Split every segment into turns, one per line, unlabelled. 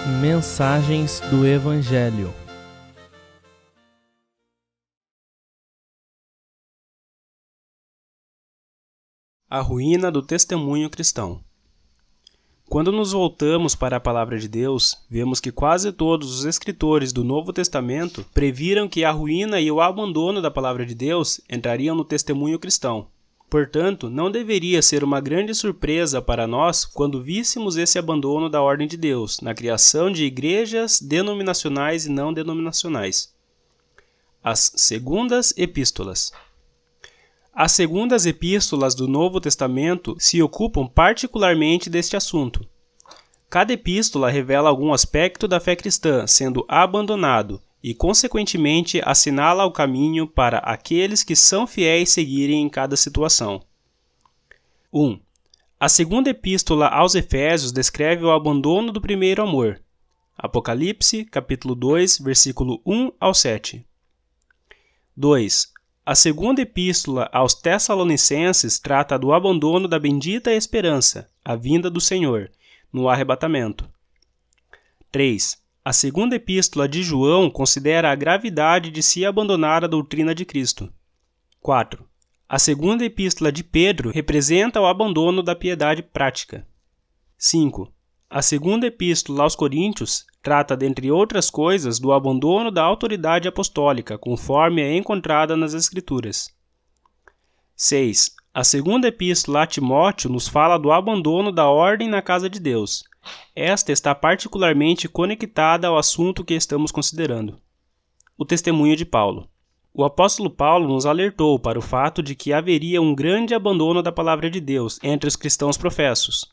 Mensagens do Evangelho.
A ruína do testemunho cristão. Quando nos voltamos para a Palavra de Deus, vemos que quase todos os escritores do Novo Testamento previram que a ruína e o abandono da Palavra de Deus entrariam no testemunho cristão. Portanto, não deveria ser uma grande surpresa para nós quando víssemos esse abandono da ordem de Deus na criação de igrejas denominacionais e não denominacionais. As segundas epístolas. As segundas epístolas do Novo Testamento se ocupam particularmente deste assunto. Cada epístola revela algum aspecto da fé cristã sendo abandonado e, consequentemente, assinala o caminho para aqueles que são fiéis seguirem em cada situação. 1. A segunda epístola aos Efésios descreve o abandono do primeiro amor. Apocalipse, capítulo 2, versículo 1 ao 7. 2. A segunda epístola aos Tessalonicenses trata do abandono da bendita esperança, a vinda do Senhor, no arrebatamento. 3. A segunda epístola de João considera a gravidade de se abandonar a doutrina de Cristo. 4. A segunda epístola de Pedro representa o abandono da piedade prática. 5. A segunda epístola aos Coríntios trata, dentre outras coisas, do abandono da autoridade apostólica, conforme é encontrada nas Escrituras. 6. A segunda epístola a Timóteo nos fala do abandono da ordem na casa de Deus. Esta está particularmente conectada ao assunto que estamos considerando. O testemunho de Paulo. O apóstolo Paulo nos alertou para o fato de que haveria um grande abandono da palavra de Deus entre os cristãos professos.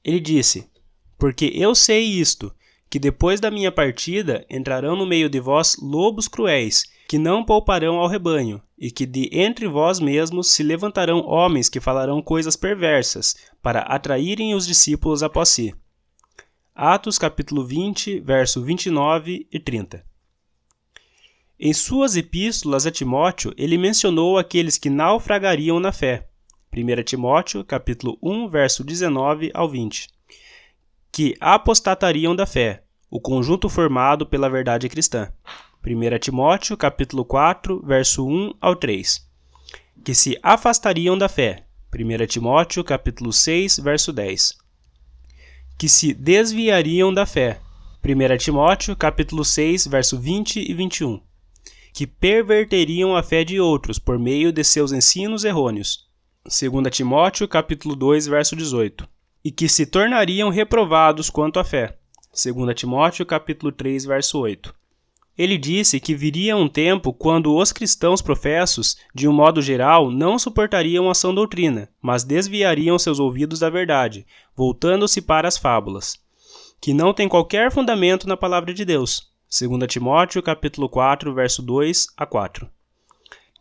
Ele disse: "Porque eu sei isto, que depois da minha partida entrarão no meio de vós lobos cruéis, que não pouparão ao rebanho, e que de entre vós mesmos se levantarão homens que falarão coisas perversas, para atraírem os discípulos após si." Atos capítulo 20, verso 29 e 30. Em suas epístolas a Timóteo, ele mencionou aqueles que naufragariam na fé. 1 Timóteo capítulo 1, verso 19 ao 20. Que apostatariam da fé, o conjunto formado pela verdade cristã. 1 Timóteo capítulo 4, verso 1 ao 3. Que se afastariam da fé. 1 Timóteo capítulo 6, verso 10. Que se desviariam da fé. 1 Timóteo capítulo 6, verso 20 e 21. Que perverteriam a fé de outros por meio de seus ensinos errôneos. 2 Timóteo capítulo 2, verso 18. E que se tornariam reprovados quanto à fé. 2 Timóteo capítulo 3, verso 8. Ele disse que viria um tempo quando os cristãos professos, de um modo geral, não suportariam a sã doutrina, mas desviariam seus ouvidos da verdade, voltando-se para as fábulas, que não tem qualquer fundamento na palavra de Deus. 2 Timóteo capítulo 4, verso 2 a 4.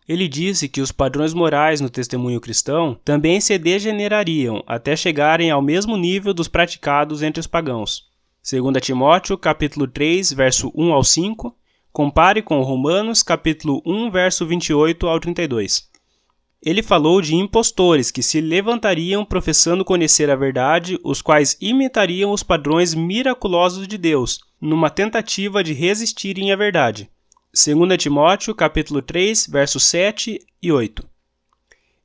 Ele disse que os padrões morais no testemunho cristão também se degenerariam até chegarem ao mesmo nível dos praticados entre os pagãos. 2 Timóteo capítulo 3, verso 1 ao 5, compare com Romanos capítulo 1, verso 28 ao 32. Ele falou de impostores que se levantariam professando conhecer a verdade, os quais imitariam os padrões miraculosos de Deus, numa tentativa de resistirem à verdade. 2 Timóteo capítulo 3, versos 7 e 8.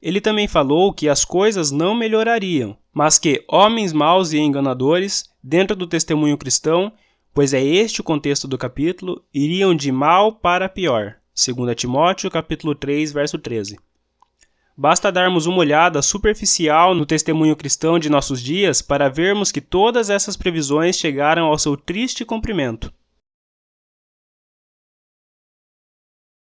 Ele também falou que as coisas não melhorariam, mas que homens maus e enganadores, dentro do testemunho cristão, pois é este o contexto do capítulo, iriam de mal para pior. 2 Timóteo capítulo 3, verso 13. Basta darmos uma olhada superficial no testemunho cristão de nossos dias para vermos que todas essas previsões chegaram ao seu triste cumprimento.